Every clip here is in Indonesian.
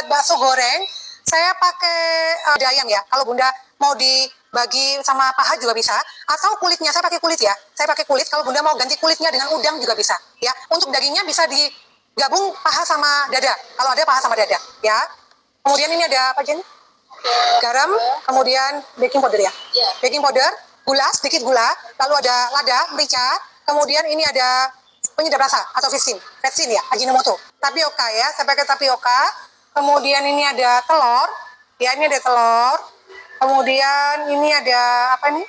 bakso goreng, saya pakai dayang ya. Kalau Bunda mau dibagi sama paha juga bisa. Atau kulitnya, saya pakai kulit ya. Saya pakai kulit, kalau Bunda mau ganti kulitnya dengan udang juga bisa. Ya, untuk dagingnya bisa digabung paha sama dada. Kalau ada paha sama dada, ya. Kemudian ini ada apa, Jen? Garam, kemudian baking powder ya. Baking powder, gula, sedikit gula, lalu ada lada, merica, kemudian ini ada penyedap rasa atau vetsin ya, Ajinomoto. Tapioka ya, saya pakai tapioka. Kemudian ini ada telur, ya ini ada telur. Kemudian ini ada apa nih?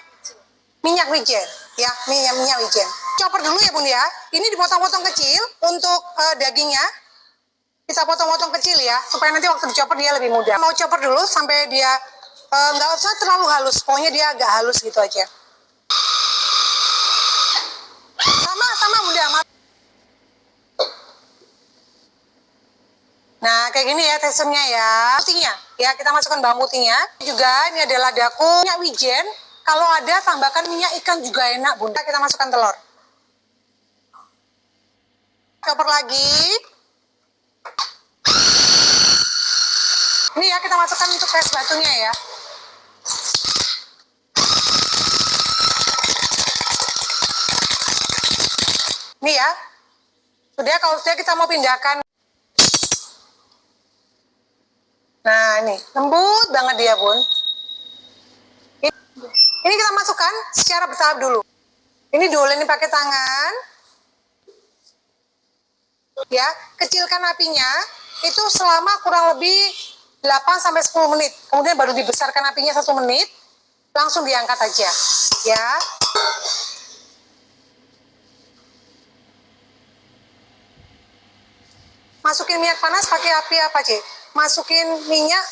Minyak wijen, ya minyak wijen. Chopper dulu ya Bun ya. Ini dipotong-potong kecil untuk dagingnya. Kita potong-potong kecil ya, supaya nanti waktu dichopper dia lebih mudah. Mau chopper dulu sampai dia nggak usah terlalu halus, pokoknya dia agak halus gitu aja. Sama Bunda. Nah, kayak gini ya teksturnya ya. Putihnya, ya kita masukkan bawang putihnya. Juga ini adalah ladaku, minyak wijen. Kalau ada tambahkan minyak ikan juga enak Bunda. Kita masukkan telur. Chopper lagi. Ini ya kita masukkan untuk es batunya ya. Ini ya. Sudah, kalau sudah kita mau pindahkan. Nah, ini lembut banget dia, Bun. Ini kita masukkan secara bertahap dulu. Ini diolesin pakai tangan. Ya, kecilkan apinya itu selama kurang lebih 8 sampai 10 menit. Kemudian baru dibesarkan apinya 1 menit. Langsung diangkat aja. Ya. Masukin minyak panas pakai api apa, Cik? Masukin minyak.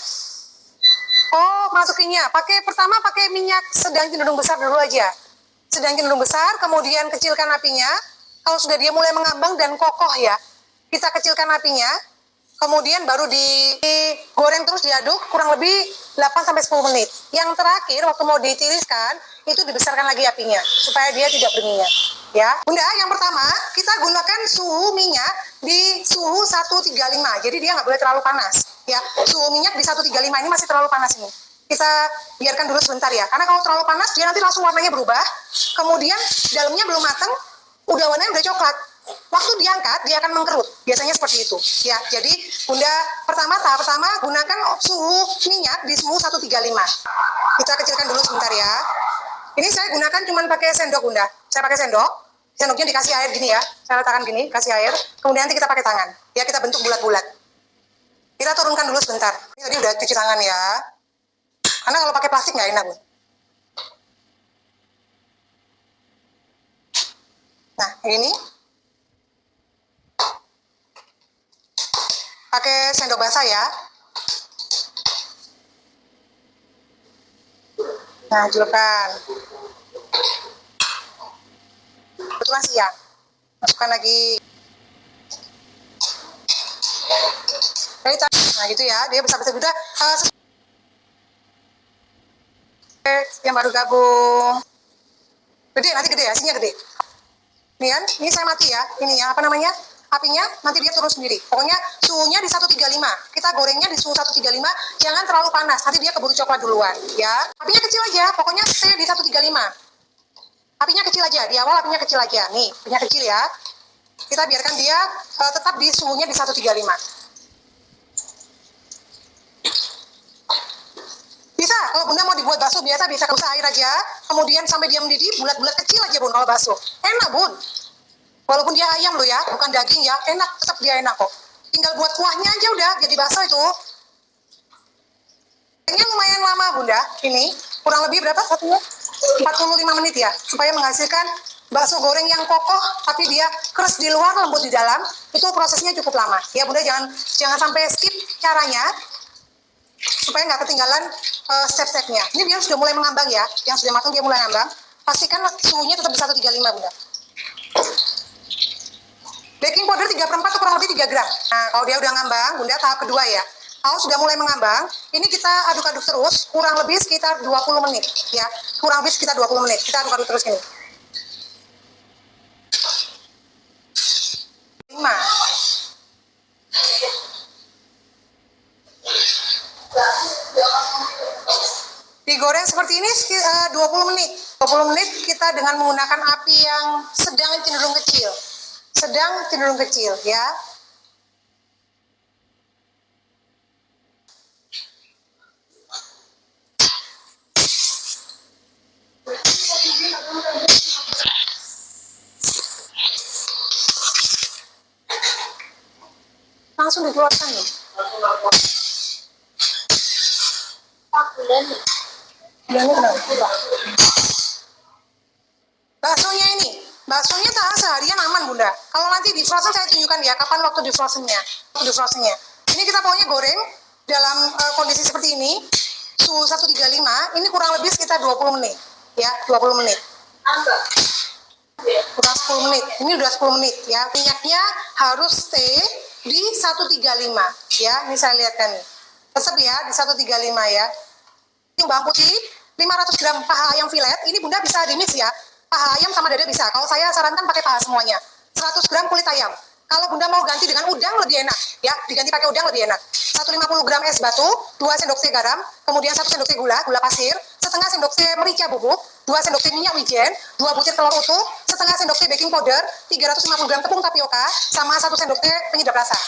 Oh, masukinnya. Pertama pakai minyak sedang cenderung besar dulu aja. Sedang cenderung besar, kemudian kecilkan apinya. Kalau sudah dia mulai mengambang dan kokoh ya, kita kecilkan apinya. Kemudian baru digoreng terus diaduk kurang lebih 8 sampai 10 menit. Yang terakhir waktu mau ditiriskan itu dibesarkan lagi apinya supaya dia tidak berminyak. Ya, Bunda, yang pertama kita gunakan suhu minyak di suhu 135. Jadi dia nggak boleh terlalu panas. Ya, suhu minyak di 135 ini masih terlalu panas ini. Kita biarkan dulu sebentar ya. Karena kalau terlalu panas dia nanti langsung warnanya berubah. Kemudian dalamnya belum matang, warnanya udah coklat. Waktu diangkat dia akan mengkerut, biasanya seperti itu ya. Jadi Bunda tahap pertama gunakan suhu minyak di suhu 135. Kita kecilkan dulu sebentar ya. Ini saya gunakan cuma pakai sendok Bunda. Saya pakai sendoknya dikasih air gini ya, saya letakkan gini, kasih air, kemudian nanti kita pakai tangan ya, kita bentuk bulat-bulat. Kita turunkan dulu sebentar. Ini tadi udah cuci tangan ya, karena kalau pakai plastik nggak enak. Nah ini pakai sendok basah ya. Nah, julurkan. Kebetulan siang. Masukkan lagi. Nah, gitu ya. Dia besar-besar juga. Yang baru gabung. Gede, nanti gede ya. Hasilnya gede. Nih kan, ini saya mati ya. Ini ya, apa namanya? Apinya nanti dia turun sendiri. Pokoknya suhunya di 135. Kita gorengnya di suhu 135. Jangan terlalu panas. Nanti dia keburu coklat duluan, ya. Apinya kecil aja. Pokoknya stay di 135. Apinya kecil aja. Di awal apinya kecil aja. Nih, apinya kecil ya. Kita biarkan dia tetap di suhunya di 135. Bisa, kalau Bunda mau dibuat bakso biasa bisa usah air aja. Kemudian sampai dia mendidih, bulat-bulat kecil aja Bun kalau bakso. Enak Bun. Walaupun dia ayam loh ya, bukan daging ya, enak, tetap dia enak kok. Tinggal buat kuahnya aja udah jadi bakso itu. Ini lumayan lama Bunda, ini kurang lebih berapa satunya? 45 menit ya, supaya menghasilkan bakso goreng yang kokoh, tapi dia keras di luar, lembut di dalam. Itu prosesnya cukup lama. Ya Bunda jangan sampai skip caranya, supaya nggak ketinggalan step-stepnya. Ini dia sudah mulai mengambang ya, yang sudah matang dia mulai ngambang. Pastikan suhunya tetap di 135 Bunda. Baking powder 3/4 atau kurang lebih 3 gram. Nah, kalau dia udah ngambang, Bunda tahap kedua ya. Kalau sudah mulai mengambang, ini kita aduk-aduk terus, kurang lebih sekitar 20 menit. Ya, kurang lebih sekitar 20 menit. Kita aduk-aduk terus ini. 5. Digoreng seperti ini 20 menit. 20 menit kita dengan menggunakan api yang sedang cenderung kecil. Sedang cenderung kecil ya. Langsung dikeluarkan nih. Baksonya tahan seharian aman Bunda. Kalau nanti di frozen saya tunjukkan ya kapan waktu di frozennya. Ini kita pokoknya goreng dalam kondisi seperti ini, suhu 135, ini kurang lebih sekitar 20 menit. Ya, 20 menit. Kurang 10 menit. Ini udah 10 menit ya. Minyaknya harus stay di 135 ya. Ini saya lihatkan nih. Tetap ya di 135 ya. Bawang putih 500 gram paha ayam filet, ini Bunda bisa di-mix ya. Paha ayam sama dada bisa. Kalau saya sarankan pakai paha semuanya. 100 gram kulit ayam. Kalau Bunda mau ganti dengan udang lebih enak ya, diganti pakai udang lebih enak. 150 gram es batu, 2 sendok teh garam, kemudian 1 sendok teh gula pasir, setengah sendok teh merica bubuk, 2 sendok teh minyak wijen, 2 butir telur utuh, setengah sendok teh baking powder, 350 gram tepung tapioka, sama 1 sendok teh penyedap rasa.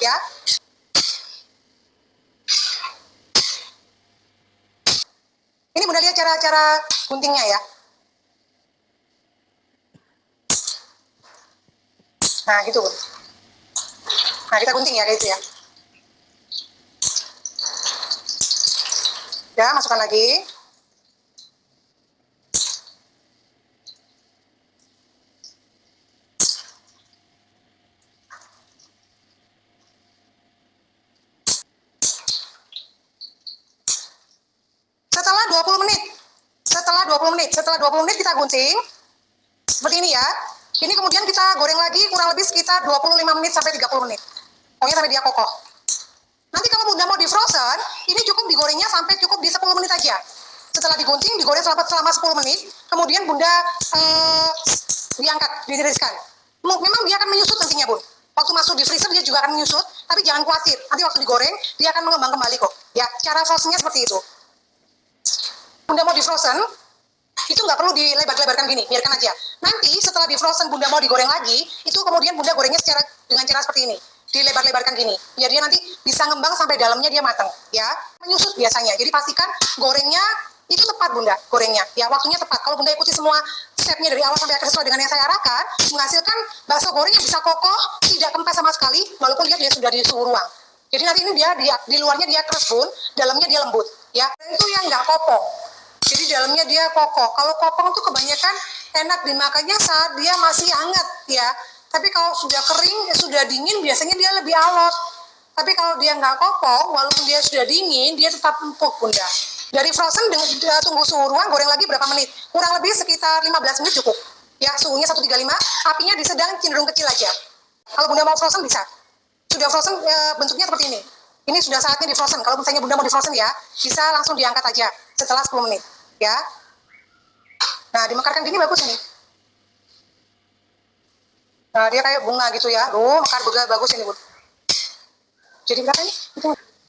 Ya. Ini Bunda lihat cara guntingnya ya. Nah gitu. Nah kita gunting ya kayak gitu ya. Ya masukkan lagi. Setelah 20 menit kita gunting seperti ini ya. Ini kemudian kita goreng lagi kurang lebih sekitar 25 menit sampai 30 menit. Pokoknya sampai dia kokoh. Nanti kalau Bunda mau di frozen, ini cukup digorengnya sampai cukup di 10 menit aja. Setelah digunting, digoreng selama 10 menit, kemudian Bunda diangkat, ditiriskan. Memang dia akan menyusut nantinya Bun. Waktu masuk di freezer dia juga akan menyusut, tapi jangan khawatir. Nanti waktu digoreng, dia akan mengembang kembali kok. Ya, cara frozennya seperti itu. Bunda mau di frozen, itu nggak perlu dilebar-lebarkan gini, biarkan aja. Nanti setelah di frozen Bunda mau digoreng lagi, itu kemudian Bunda gorengnya dengan cara seperti ini, dilebar-lebarkan gini, biar dia nanti bisa ngembang sampai dalamnya dia matang, ya. Menyusut biasanya, jadi pastikan gorengnya itu tepat Bunda, gorengnya, ya waktunya tepat. Kalau Bunda ikuti semua stepnya dari awal sampai akhir sesuai dengan yang saya arahkan, menghasilkan bakso goreng yang bisa kokoh, tidak kempes sama sekali, walaupun dia sudah di suhu ruang. Jadi nanti ini dia di luarnya dia keras Bun, dalamnya dia lembut, ya. Itu yang nggak kopong. Jadi dalamnya dia kokoh. Kalau kopong tuh kebanyakan enak dimakannya saat dia masih hangat ya. Tapi kalau sudah kering, sudah dingin biasanya dia lebih alot. Tapi kalau dia nggak kopong, walaupun dia sudah dingin, dia tetap empuk Bunda. Dari frozen tunggu suhu ruang, goreng lagi berapa menit? Kurang lebih sekitar 15 menit cukup. Ya suhunya 135, apinya di sedang cenderung kecil aja. Kalau Bunda mau frozen bisa. Sudah frozen bentuknya seperti ini. Ini sudah saatnya di frozen. Kalau misalnya Bunda mau di frozen ya, bisa langsung diangkat aja setelah 10 menit. Ya, nah dimekarkan gini bagus nih. Nah dia kayak bunga gitu ya. Mekar juga bagus ini Bun. Jadi berapa ini?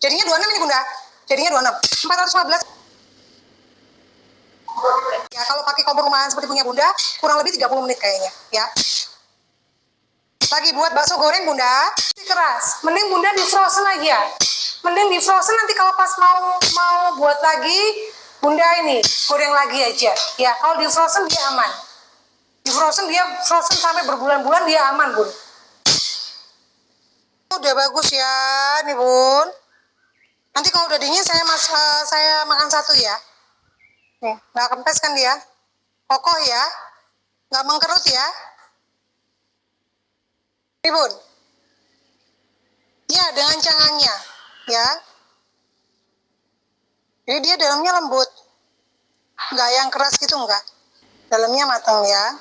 Jadinya 26 ini Bunda. Jadinya 26. 415. Ya kalau pakai kompor rumahan seperti punya Bunda, kurang lebih 30 menit kayaknya. Ya. Lagi buat bakso goreng Bunda, keras. Mending Bunda di frozen aja. Mending di frozen nanti kalau pas mau buat lagi. Bunda ini goreng lagi aja ya. Kalau di frozen dia aman, di frozen dia frozen sampai berbulan-bulan dia aman Bun. Udah bagus ya nih Bun. Nanti kalau udah dingin saya makan satu ya. Nih nggak kempes kan dia, kokoh ya, nggak mengkerut ya. Nih Bun, ya dengan cangangnya ya. Jadi dia dalamnya lembut, nggak yang keras gitu, nggak. Dalamnya matang ya.